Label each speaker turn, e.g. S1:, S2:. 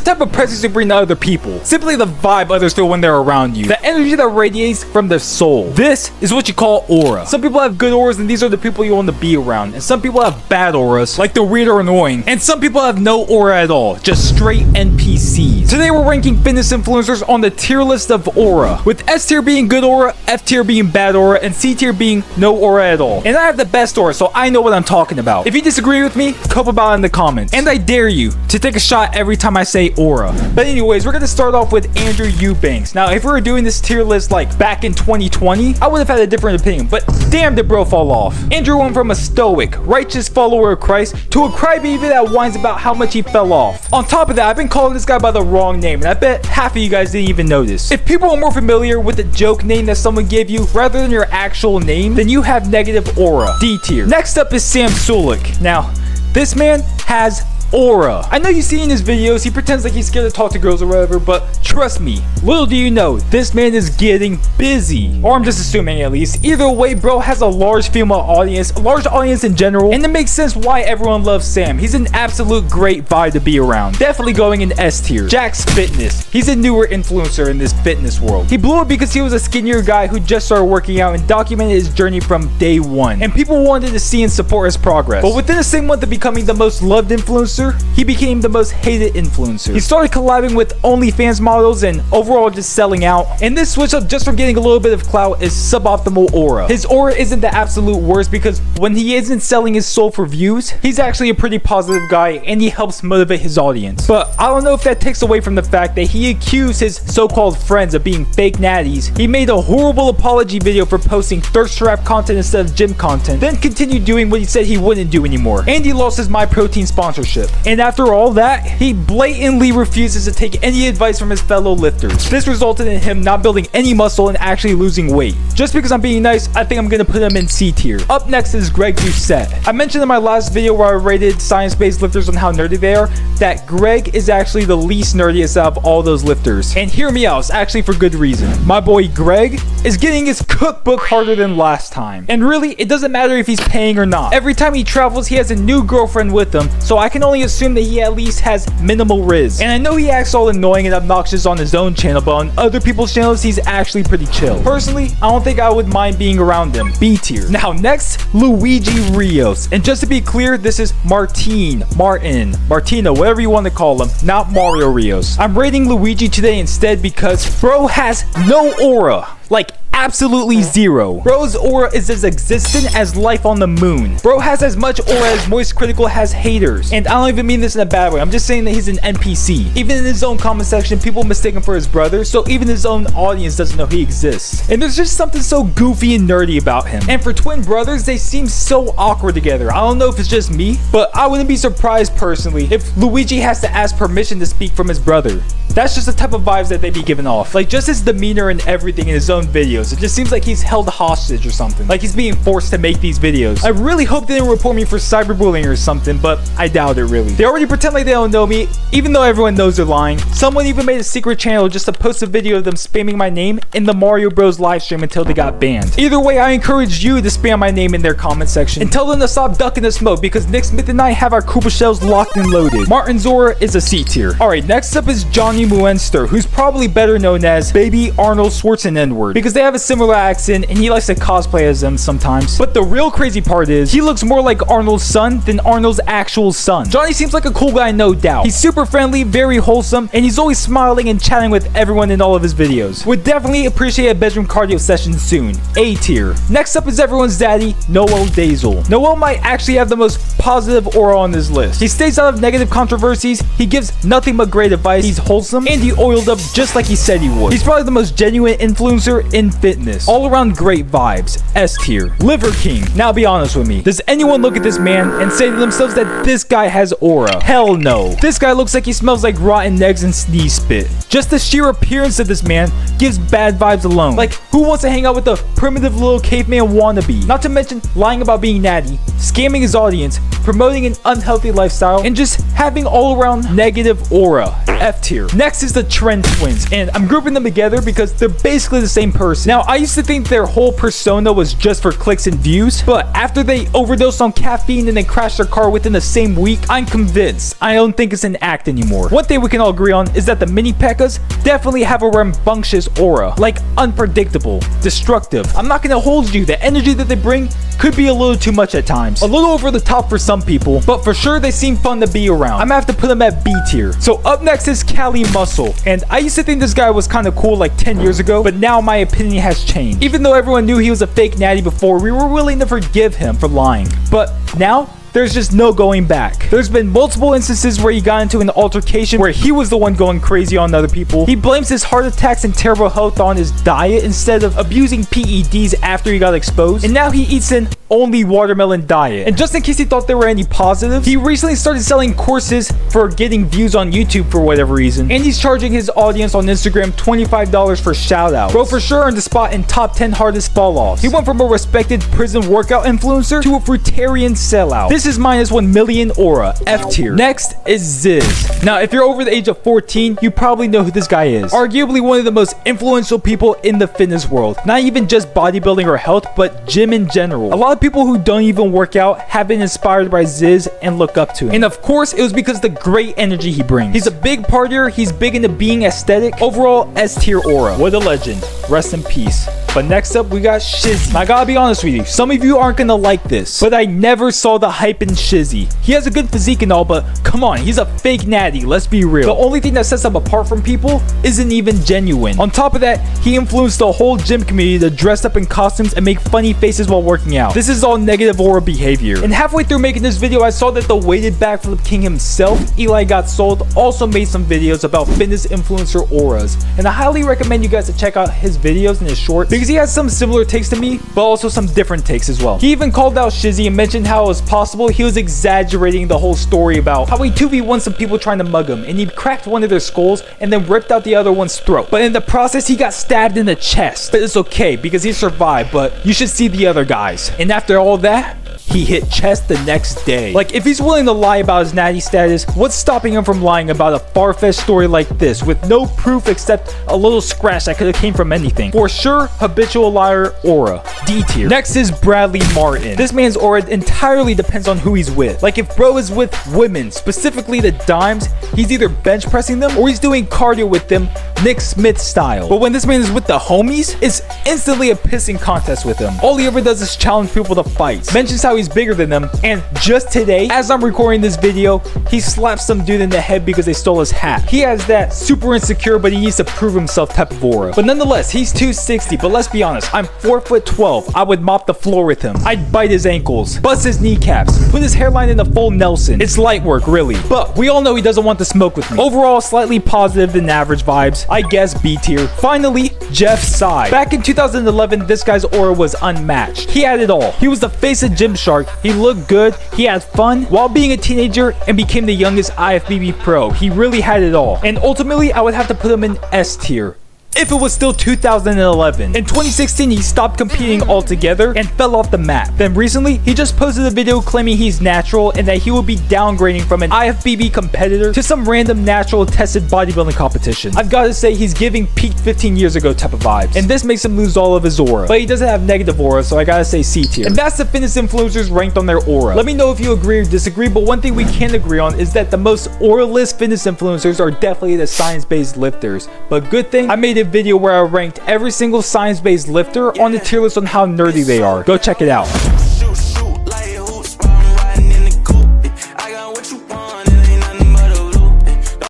S1: type of presence you bring to other people. Simply the vibe others feel when they're around you. The energy that radiates from their soul. This is what you call aura. Some people have good auras, and these are the people you want to be around. And some people have bad auras, like they're weird or annoying. And some people have no aura at all, just straight NPCs. Today we're ranking fitness influencers on the tier list of aura, with S tier being good aura, F tier being bad aura, and C tier being no aura at all. And I have the best aura, so I know what I'm talking about. If you disagree with me, cope about it in the comments. And I dare you to take a shot every time I say aura. But anyways, we're gonna start off with Andrew Eubanks. Now, if we were doing this tier list like back in 2020, I would have had a different opinion, but damn did bro fall off. Andrew went from a stoic, righteous follower of Christ to a crybaby that whines about how much he fell off. On top of that, I've been calling this guy by the wrong name, and I bet half of you guys didn't even notice. If people are more familiar with the joke name that someone gave you rather than your actual name, then you have negative aura, D tier. Next up is Sam Sulek. Now, this man has aura. I know you see in his videos, he pretends like he's scared to talk to girls or whatever, but trust me, little do you know, this man is getting busy. Or I'm just assuming at least. Either way, bro has a large female audience, a large audience in general, and it makes sense why everyone loves Sam. He's an absolute great vibe to be around. Definitely going in S tier. Jack's Fitness. He's a newer influencer in this fitness world. He blew up because he was a skinnier guy who just started working out and documented his journey from day one. And people wanted to see and support his progress. But within the same month of becoming the most loved influencer, he became the most hated influencer. He started collabing with OnlyFans models and overall just selling out. And this switch up just from getting a little bit of clout is suboptimal aura. His aura isn't the absolute worst because when he isn't selling his soul for views, he's actually a pretty positive guy and he helps motivate his audience. But I don't know if that takes away from the fact that he accused his so-called friends of being fake natties. He made a horrible apology video for posting thirst trap content instead of gym content, then continued doing what he said he wouldn't do anymore. And he lost his My Protein sponsorship. And after all that, he blatantly refuses to take any advice from his fellow lifters. This resulted in him not building any muscle and actually losing weight. Just because I'm being nice, I think I'm gonna put him in C tier. Up next is Greg Doucette. I mentioned in my last video where I rated science-based lifters on how nerdy they are, that Greg is actually the least nerdiest out of all those lifters. And hear me out, it's actually for good reason. My boy Greg is getting his cookbook harder than last time. And really, it doesn't matter if he's paying or not. Every time he travels, he has a new girlfriend with him, so I can only assume that he at least has minimal riz. And I know he acts all annoying and obnoxious on his own channel, but on other people's channels, he's actually pretty chill. Personally, I don't think I would mind being around him. B tier. Now next, Luigi Rios. And just to be clear, this is Martyn, Martino, whatever you want to call him, not Mario Rios. I'm rating Luigi today instead because bro has no aura. Like, absolutely zero. Bro's aura is as existent as life on the moon. Bro has as much aura as Moist Critical has haters. And I don't even mean this in a bad way. I'm just saying that he's an NPC. Even in his own comment section, people mistake him for his brother, so even his own audience doesn't know he exists. And there's just something so goofy and nerdy about him. And for twin brothers, they seem so awkward together. I don't know if it's just me, but I wouldn't be surprised personally if Luigi has to ask permission to speak from his brother. That's just the type of vibes that they be giving off. Like, just his demeanor and everything in his own videos. It just seems like he's held hostage or something. Like he's being forced to make these videos. I really hope they didn't report me for cyberbullying or something, but I doubt it really. They already pretend like they don't know me, even though everyone knows they're lying. Someone even made a secret channel just to post a video of them spamming my name in the Mario Bros live stream until they got banned. Either way, I encourage you to spam my name in their comment section and tell them to stop ducking the smoke because Nick Smith and I have our Koopa shells locked and loaded. Martyn Zora is a C tier. Alright, next up is Johnny Muenster, who's probably better known as Baby Arnold Schwarzenegger because they have a similar accent and he likes to cosplay as them sometimes. But the real crazy part is he looks more like Arnold's son than Arnold's actual son. Johnny seems like a cool guy, no doubt. He's super friendly, very wholesome, and he's always smiling and chatting with everyone in all of his videos. Would definitely appreciate a bedroom cardio session soon. A tier. Next up is everyone's daddy, Noel Deyzel. Noel might actually have the most positive aura on this list. He stays out of negative controversies, he gives nothing but great advice, he's wholesome, and he oiled up just like he said he would. He's probably the most genuine influencer in fitness. All around great vibes. S tier. Liver King. Now be honest with me. Does anyone look at this man and say to themselves that this guy has aura? Hell no. This guy looks like he smells like rotten eggs and sneeze spit. Just the sheer appearance of this man gives bad vibes alone. Like, who wants to hang out with a primitive little caveman wannabe? Not to mention lying about being natty, scamming his audience, promoting an unhealthy lifestyle, and just having all around negative aura. F tier. Next is the Tren twins, and I'm grouping them together because they're basically the same person. Now, I used to think their whole persona was just for clicks and views, but after they overdosed on caffeine and then crashed their car within the same week, I'm convinced. I don't think it's an act anymore. One thing we can all agree on is that the mini P.E.K.K.A.s definitely have a rambunctious aura, like unpredictable, destructive. I'm not gonna hold you, the energy that they bring could be a little too much at times. A little over the top for some people, but for sure they seem fun to be around. I'm gonna have to put them at B tier. So up next is Cali Muscle, and I used to think this guy was kind of cool like 10 years ago, but now my opinion has changed. Even though everyone knew he was a fake natty before, we were willing to forgive him for lying. But now, there's just no going back. There's been multiple instances where he got into an altercation where he was the one going crazy on other people. He blames his heart attacks and terrible health on his diet instead of abusing PEDs after he got exposed. And now he eats an only watermelon diet. And just in case he thought there were any positives, he recently started selling courses for getting views on YouTube for whatever reason. And he's charging his audience on Instagram $25 for shoutouts. Bro for sure earned a spot in top 10 hardest fall-offs. He went from a respected prison workout influencer to a fruitarian sellout. This is minus 1 million aura, F tier. Next is Zyzz. Now, if you're over the age of 14, you probably know who this guy is. Arguably one of the most influential people in the fitness world. Not even just bodybuilding or health, but gym in general. A lot of people who don't even work out have been inspired by Zyzz and look up to him. And of course, it was because of the great energy he brings. He's a big partier, he's big into being aesthetic. Overall, S tier aura. What a legend. Rest in peace. But next up, we got Shizzy. Now, I gotta be honest with you, some of you aren't gonna like this, but I never saw the hype in Shizzy. He has a good physique and all, but come on, he's a fake natty, let's be real. The only thing that sets him apart from people isn't even genuine. On top of that, he influenced the whole gym community to dress up in costumes and make funny faces while working out. This is all negative aura behavior. And halfway through making this video, I saw that the weighted backflip king himself, Eli Got Sold, also made some videos about fitness influencer auras. And I highly recommend you guys to check out his videos and his shorts because he has some similar takes to me, but also some different takes as well. He even called out Shizzy and mentioned how it was possible he was exaggerating the whole story about how he 2v1 some people trying to mug him and he cracked one of their skulls and then ripped out the other one's throat. But in the process, he got stabbed in the chest. But it's okay because he survived, but you should see the other guys. And after all that, he hit chest the next day. Like, if he's willing to lie about his natty status, what's stopping him from lying about a far-fetched story like this with no proof except a little scratch that could have came from anything? For sure, habitual liar aura, D tier. Next is Bradley Martyn. This man's aura entirely depends on who he's with. Like, if bro is with women, specifically the dimes, he's either bench pressing them or he's doing cardio with them, Nick Smith style. But when this man is with the homies, it's instantly a pissing contest with him. All he ever does is challenge people to fights, mentions how he's bigger than them, and just today, as I'm recording this video, he slapped some dude in the head because they stole his hat. He has that super insecure but he needs to prove himself type of aura. But nonetheless, he's 260, but let's be honest, I'm 4'12". I would mop the floor with him. I'd bite his ankles, bust his kneecaps, put his hairline in a full Nelson. It's light work, really. But we all know he doesn't want to smoke with me. Overall, slightly positive than average vibes. I guess B tier. Finally, Seid. Back in 2011, this guy's aura was unmatched. He had it all. He was the face of Gymshark. He looked good. He had fun while being a teenager and became the youngest IFBB pro. He really had it all. And ultimately, I would have to put him in S tier. If it was still 2011. In 2016, he stopped competing altogether and fell off the map. Then recently, he just posted a video claiming he's natural and that he will be downgrading from an IFBB competitor to some random natural tested bodybuilding competition. I've got to say, he's giving peak 15 years ago type of vibes. And this makes him lose all of his aura. But he doesn't have negative aura, so I gotta say C tier. And that's the fitness influencers ranked on their aura. Let me know if you agree or disagree, but one thing we can agree on is that the most aura-less fitness influencers are definitely the science-based lifters. But good thing, I made a video where I ranked every single science-based lifter on the tier list on how nerdy they are. Go check it out.